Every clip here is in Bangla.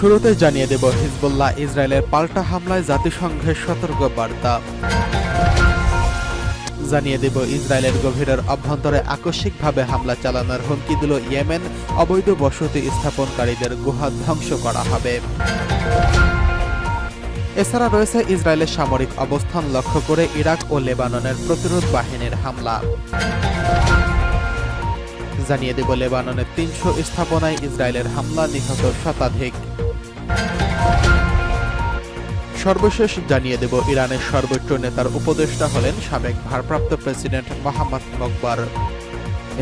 শুরুতে জানিয়ে দেব হিজবুল্লাহ ইসরায়েলের পাল্টা হামলায় জাতিসংঘের সতর্ক বার্তা। জানিয়ে দেব ইসরায়েলের গভীরের অভ্যন্তরে আকস্মিকভাবে হামলা চালানোর হুমকি দিল ইয়েমেন, অবৈধ বসতি স্থাপনকারীদের গুহা ধ্বংস করা হবে। এছাড়া রয়েছে ইসরায়েলের সামরিক অবস্থান লক্ষ্য করে ইরাক ও লেবাননের প্রতিরোধ বাহিনীর হামলা। জানিয়ে দেব লেবাননের ৩০০ স্থাপনায় ইসরায়েলের হামলা, নিহত শতাধিক। সর্বশেষ জানিয়ে দেব ইরানের সর্বোচ্চ নেতার উপদেষ্টা হলেন সাবেক ভারপ্রাপ্ত প্রেসিডেন্ট মোহাম্মদ মোকবার।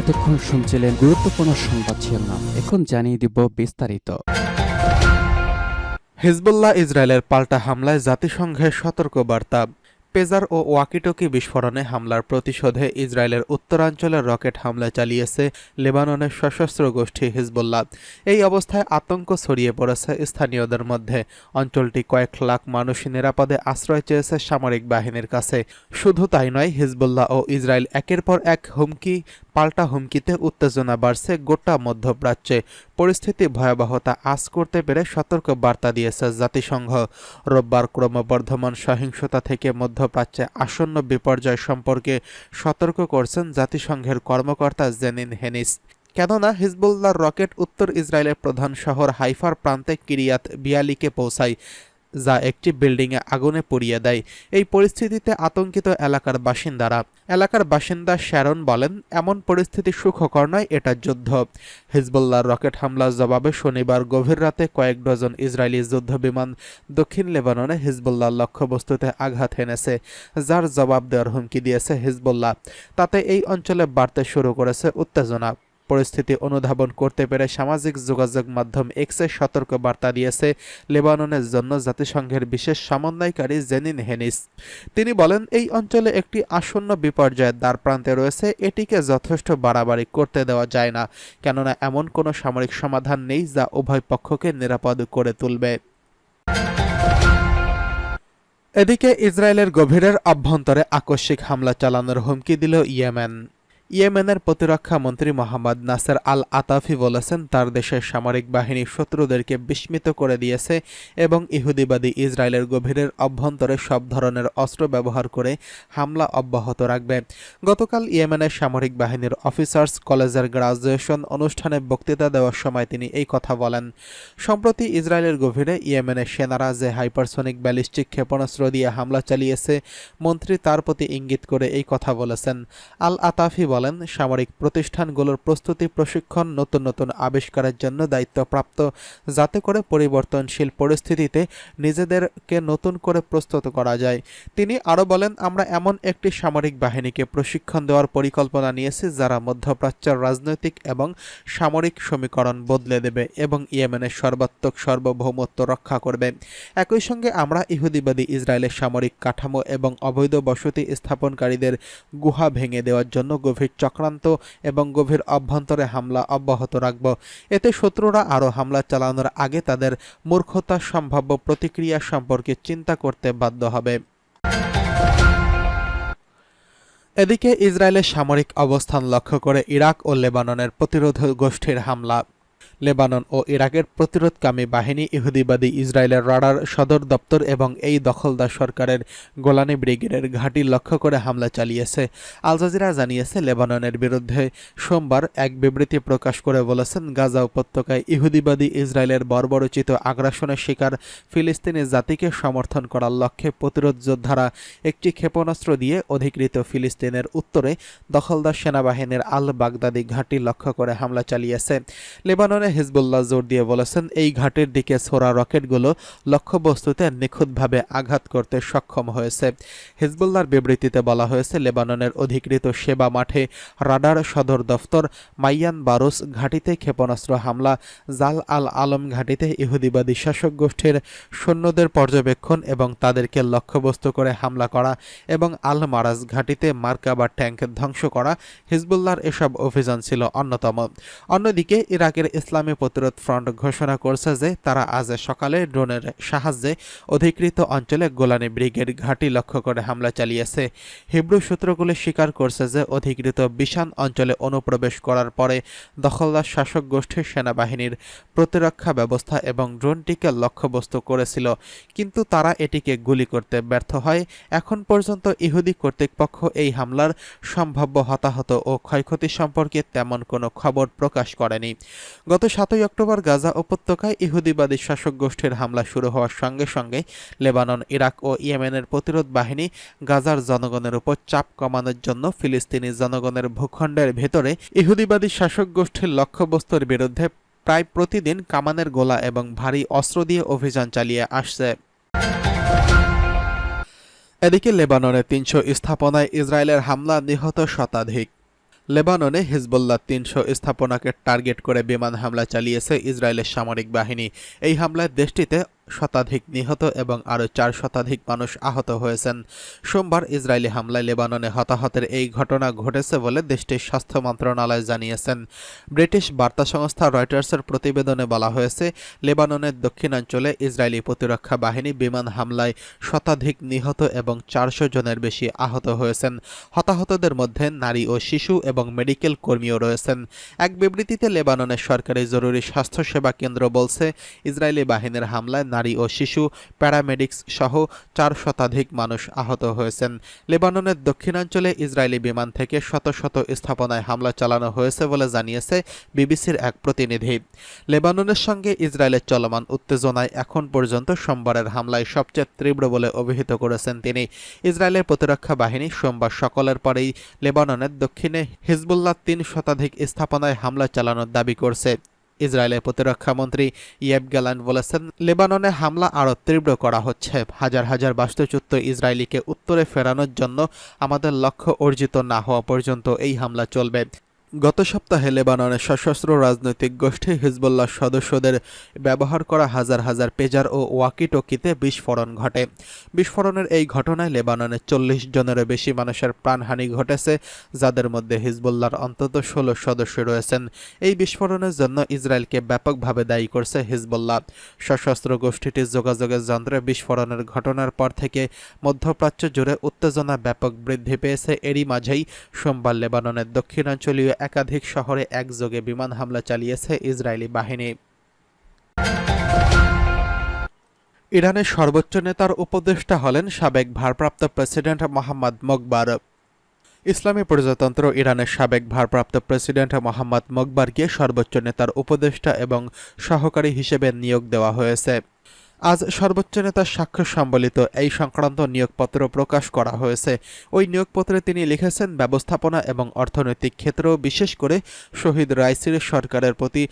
এতক্ষণ শুনছিলেন গুরুত্বপূর্ণ সংবাদ শিরোনাম, এখন জানিয়ে দিব বিস্তারিত। হিজবুল্লাহ ইসরায়েলের পাল্টা হামলায় জাতিসংঘের সতর্ক বার্তা। পেজার ও ওয়াকিটকি বিস্ফোরণে হামলার প্রতিশোধে ইসরায়েলের উত্তরাঞ্চলে রকেট হামলা চালিয়েছে লেবাননের সশস্ত্র গোষ্ঠী হিজবুল্লাহ। এই অবস্থায় আতঙ্ক ছড়িয়ে পড়েছে স্থানীয়দের মধ্যে। অঞ্চলটি কয়েক লাখ মানুষ নিরাপদে আশ্রয় চেয়েছে সামরিক বাহিনীর কাছে। শুধু তাই নয়, হিজবুল্লাহ ও ইসরায়েল একের পর এক পাল্টা হুমকিতে উত্তেজনা বাড়ছে গোটা মধ্যপ্রাচ্যে। পরিস্থিতি ভয়াবহতা আঁচ করতে পেরে সতর্ক বার্তা দিয়েছে জাতিসংঘ। রোববার ক্রমবর্ধমান সহিংসতা থেকে মধ্যপ্রাচ্যে আসন্ন বিপর্যয় সম্পর্কে সতর্ক করছেন জাতিসংঘের কর্মকর্তা জেনিন হেনিস। কেননা হিজবুল্লাহর রকেট উত্তর ইসরায়েলের প্রধান শহর হাইফার প্রান্তে কিরিয়াত বিয়ালিকে পৌঁছায়, যা একটি বিল্ডিংয়ে আগুনে পুড়িয়ে দেয়। এই পরিস্থিতিতে আতঙ্কিত এলাকার বাসিন্দা শ্যারন বলেন, এমন পরিস্থিতি সুখকর নয়, এটা যুদ্ধ। হিজবুল্লাহর রকেট হামলার জবাবে শনিবার গভীর রাতে কয়েক ডজন ইসরায়েলি যুদ্ধবিমান দক্ষিণ লেবাননে হিজবুল্লাহর লক্ষ্যবস্তুতে আঘাত হেনেছে, যার জবাব দেওয়ার হুমকি দিয়েছে হিজবুল্লাহ। তাতে এই অঞ্চলে বাড়তে শুরু করেছে উত্তেজনা। পরিস্থিতি অনুধাবন করতে পেরে সামাজিক যোগাযোগ মাধ্যম এক্সে সতর্ক বার্তা দিয়েছে লেবাননের জন্য জাতিসংঘের বিশেষ সমন্বয়কারী জেনিন হেনিস। তিনি বলেন, এই অঞ্চলে একটি আসন্ন বিপর্যয়ের দ্বারপ্রান্তে রয়েছে, এটিকে যথেষ্ট বাড়াবাড়ি করতে দেওয়া যায় না, কেননা এমন কোনো সামরিক সমাধান নেই যা উভয় পক্ষকে নিরাপদ করে তুলবে। এদিকে ইসরায়েলের গভীরের অভ্যন্তরে আকস্মিক হামলা চালানোর হুমকি দিল ইয়েমেন। ইয়েমেনের প্রতিরক্ষা মন্ত্রী মোহাম্মদ নাসের আল আতাফি বলেছেন, তার দেশের সামরিক বাহিনী শত্রুদেরকে বিস্মিত করে দিয়েছে এবং ইহুদিবাদী ইসরায়েলের গভীরের অভ্যন্তরে সব ধরনের অস্ত্র ব্যবহার করে হামলা অব্যাহত রাখবে। গতকাল ইয়েমেনের সামরিক বাহিনীর অফিসার্স কলেজের গ্রাজুয়েশন অনুষ্ঠানে বক্তৃতা দেওয়ার সময় তিনি এই কথা বলেন। সম্প্রতি ইসরায়েলের গভীরে ইয়েমেনের সেনারা যে হাইপারসনিক ব্যালিস্টিক ক্ষেপণাস্ত্র দিয়ে হামলা চালিয়েছে, মন্ত্রী তার প্রতি ইঙ্গিত করে এই কথা বলেছেন। আল আতাফি বলেন, সামরিক প্রতিষ্ঠানগুলোর প্রস্তুতি প্রশিক্ষণ নতুন নতুন আবিষ্কারের জন্য দায়িত্বপ্রাপ্ত, যাতে করে পরিবর্তনশীল পরিস্থিতিতে নিজেদেরকে নতুন করে প্রস্তুত করা যায়। তিনি আরও বলেন, আমরা এমন একটি সামরিক বাহিনীকে প্রশিক্ষণ দেওয়ার পরিকল্পনা নিয়েছি যারা মধ্যপ্রাচ্যের রাজনৈতিক এবং সামরিক সমীকরণ বদলে দেবে এবং ইয়েমেনের সর্বাত্মক সার্বভৌমত্ব রক্ষা করবে। একই সঙ্গে আমরা ইহুদিবাদী ইসরায়েলের সামরিক কাঠামো এবং অবৈধ বসতি স্থাপনকারীদের গুহা ভেঙে দেওয়ার জন্য গভীর চক্রান্ত এবং গভীর অভ্যন্তরে হামলা অব্যাহত রাখব। এতে শত্রুরা আরও হামলা চালানোর আগে তাদের মূর্খতার সম্ভাব্য প্রতিক্রিয়া সম্পর্কে চিন্তা করতে বাধ্য হবে। এদিকে ইসরায়েলের সামরিক অবস্থান লক্ষ্য করে ইরাক ও লেবাননের প্রতিরোধ গোষ্ঠীর হামলা। লেবানন ও ইরাকের প্রতিরোধকামী বাহিনী ইহুদিবাদী ইসরায়েলের রাডার সদর দপ্তর এবং এই দখলদার সরকারের গোলানি ব্রিগেডের ঘাঁটি লক্ষ্য করে হামলা চালিয়েছে। আল জাজিরা জানিয়েছে, লেবাননের বিরুদ্ধে সোমবার এক বিবৃতি প্রকাশ করে বলেছেন, গাজা উপত্যকায় ইহুদিবাদী ইসরায়েলের বর্বরোচিত আগ্রাসনের শিকার ফিলিস্তিনি জাতিকে সমর্থন করার লক্ষ্যে প্রতিরোধ যোদ্ধারা একটি ক্ষেপণাস্ত্র দিয়ে অধিকৃত ফিলিস্তিনের উত্তরে দখলদার সেনাবাহিনীর আল বাগদাদি ঘাঁটি লক্ষ্য করে হামলা চালিয়েছে। লেবাননে হিজবুল্লাহ জোর দিয়ে বলেছেন, এই ঘাটের দিকে ছোড়া রকেটগুলো লক্ষ্যবস্তুতে নিখুঁতভাবে আঘাত করতে সক্ষম হয়েছে। হিজবুল্লাহর বিবৃতিতে বলা হয়েছে, লেবাননের অধিকৃত সেবা মাঠে রাডার সদর দফতর মাইয়ান বারুস ঘাঁটিতে ক্ষেপণাস্ত্র হামলা, জাল আল আলম ঘাঁটিতে ইহুদিবাদী শাসক গোষ্ঠীর সৈন্যদের পর্যবেক্ষণ এবং তাদেরকে লক্ষ্যবস্তু করে হামলা করা এবং আল মারাজ ঘাঁটিতে মার্কাবা ট্যাঙ্ক ধ্বংস করা হিজবুল্লাহর এসব অভিযান ছিল অন্যতম। অন্যদিকে ইরাকের ইসলামী ইসলামী প্রতিরোধ ফ্রন্ট ঘোষণা করছে যে তারা আজ সকালে ড্রোনের সাহায্যে অধিকৃত অঞ্চলে গোলানি ব্রিগেড ঘাঁটি লক্ষ্য করে হামলা চালিয়েছে। হিব্রু সূত্রগুলি স্বীকার করছে যে অধিকৃত বিশান অঞ্চলে অনুপ্রবেশ করার পরে দখলদার শাসক গোষ্ঠীর সেনাবাহিনীর প্রতিরক্ষা ব্যবস্থা এবং ড্রোনটিকে লক্ষ্যবস্তু করেছিল, কিন্তু তারা এটিকে গুলি করতে ব্যর্থ হয়। এখন পর্যন্ত ইহুদি কর্তৃপক্ষ এই হামলার সম্ভাব্য হতাহত ও ক্ষয়ক্ষতি সম্পর্কে তেমন কোনো খবর প্রকাশ করেনি। গত 7 অক্টোবর গাজা উপত্যকায় ইহুদিবাদী শাসক গোষ্ঠীর হামলা শুরু হওয়ার সঙ্গে সঙ্গে লেবানন, ইরাক ও ইয়েমেনের প্রতিরোধ বাহিনী গাজার জনগণের উপর চাপ কমানোর জন্য ফিলিস্তিনি জনগণের ভূখণ্ডের ভেতরে ইহুদিবাদী শাসক গোষ্ঠীর লক্ষ্যবস্তুর বিরুদ্ধে প্রায় প্রতিদিন কামানের গোলা এবং ভারী অস্ত্র দিয়ে অভিযান চালিয়ে আসছে। এদিকে লেবাননের 300 স্থাপনায় ইসরায়েলের হামলা, নিহত শতাধিক। লেবাননে হিজবুল্লাহ 300 স্থাপনাকে টার্গেট করে বিমান হামলা চালিয়েছে ইসরায়েলের সামরিক বাহিনী। এই হামলায় দেশটিতে শতাধিক নিহত এবং আরও 4 শতাধিক মানুষ আহত হয়েছেন। সোমবার ইসরায়েলি হামলায় লেবাননে হতাহতের এই ঘটনা ঘটেছে বলে দেশটির স্বাস্থ্য মন্ত্রণালয় জানিয়েছেন। ব্রিটিশ বার্তা সংস্থা রয়টার্সের প্রতিবেদনে বলা হয়েছে, লেবাননের দক্ষিণাঞ্চলে ইসরায়েলি প্রতিরক্ষা বাহিনী বিমান হামলায় শতাধিক নিহত এবং 400 জনের বেশি আহত হয়েছেন। হতাহতদের মধ্যে নারী ও শিশু এবং মেডিকেল কর্মীও রয়েছেন। এক বিবৃতিতে লেবাননের সরকারি জরুরি স্বাস্থ্যসেবা কেন্দ্র বলছে, ইসরায়েলি বাহিনীর হামলায় নারী ও শিশু, প্যারামেডিক্স সহ 4 শতাধিক মানুষ আহত হয়েছেন। লেবাননের দক্ষিণাঞ্চলে ইসরায়েলি বিমান থেকে শত শত স্থাপনায় হামলা চালানো হয়েছে বলে জানিয়েছে বিবিসির এক প্রতিনিধি। লেবাননের সঙ্গে ইসরায়েলের চলমান উত্তেজনায় এখন পর্যন্ত সোমবারের হামলায় সবচেয়ে তীব্র বলে অভিহিত করেছেন তিনি। ইসরায়েলের প্রতিরক্ষা বাহিনী সোমবার সকালের পরেই লেবাননের দক্ষিণে হিজবুল্লাহ 3 শতাধিক স্থাপনায় হামলা চালানোর দাবি করছে। ইসরায়েলের প্রতিরক্ষা মন্ত্রী ইয়েভ গ্যালান্ট বলেছেন, লেবাননে হামলা আরও তীব্র করা হচ্ছে। হাজার হাজার বাস্তুচ্যুত ইসরায়েলিকে উত্তরে ফেরানোর জন্য আমাদের লক্ষ্য অর্জিত না হওয়া পর্যন্ত এই হামলা চলবে। গত সপ্তাহে লেবাননের সশস্ত্র রাজনৈতিক গোষ্ঠী হিজবুল্লাহ সদস্যদের ব্যবহার করা হাজার হাজার পেজার ও ওয়াকিটকিতে বিস্ফোরণ ঘটে। বিস্ফোরণের এই ঘটনায় লেবাননের 40 জনেরও বেশি মানুষের প্রাণহানি ঘটেছে, যাদের মধ্যে হিজবুল্লাহর অন্তত 16 সদস্য রয়েছেন। এই বিস্ফোরণের জন্য ইসরায়েলকে ব্যাপকভাবে দায়ী করছে হিজবুল্লাহ। সশস্ত্র গোষ্ঠীটির যোগাযোগের যন্ত্রে বিস্ফোরণের ঘটনার পর থেকে মধ্যপ্রাচ্য জুড়ে উত্তেজনা ব্যাপক বৃদ্ধি পেয়েছে। এরই মাঝেই সোমবার লেবাননের দক্ষিণাঞ্চলীয় একাধিক শহরে একযোগে বিমান হামলা চালিয়েছে ইসরায়েলি বাহিনী। ইরানের সর্বোচ্চ নেতার উপদেষ্টা হলেন সাবেক ভারপ্রাপ্ত প্রেসিডেন্ট মোহাম্মদ মোকবার। ইসলামী প্রজাতন্ত্র ইরানের সাবেক ভারপ্রাপ্ত প্রেসিডেন্ট মোহাম্মদ মোকবারকে সর্বোচ্চ নেতার উপদেষ্টা এবং সহকারী হিসেবে নিয়োগ দেওয়া হয়েছে। আজ সর্বোচ্চ নেতার স্বাক্ষর সম্বলিত এই সংক্রান্ত নিয়োগপত্র প্রকাশ করা হয়েছে। ওই নিয়োগপত্রে তিনি লিখেছেন, ব্যবস্থাপনা এবং অর্থনৈতিক ক্ষেত্র, বিশেষ করে শহীদ রাইসির সরকারের প্রতি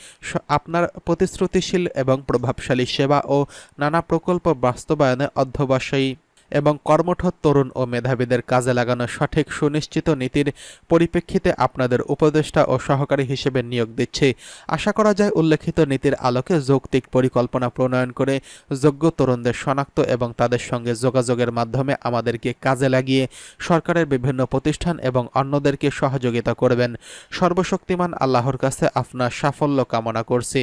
আপনার প্রতিশ্রুতিশীল এবং প্রভাবশালী সেবা ও নানা প্রকল্প বাস্তবায়নে অধ্যবসায়ী এবং কর্মঠ তরুণ ও মেধাবীদের কাজে লাগানো সঠিক সুনিশ্চিত নীতির পরিপ্রেক্ষিতে আপনাদের উপদেষ্টা ও সহকারী হিসেবে নিয়োগ দিচ্ছি। আশা করা যায় উল্লেখিত নীতির আলোকে যৌক্তিক পরিকল্পনা প্রণয়ন করে যোগ্য তরুণদের শনাক্ত এবং তাদের সঙ্গে যোগাযোগের মাধ্যমে আমাদেরকে কাজে লাগিয়ে সরকারের বিভিন্ন প্রতিষ্ঠান এবং অন্যদেরকে সহযোগিতা করবেন। সর্বশক্তিমান আল্লাহর কাছে আপনার সাফল্য কামনা করছি।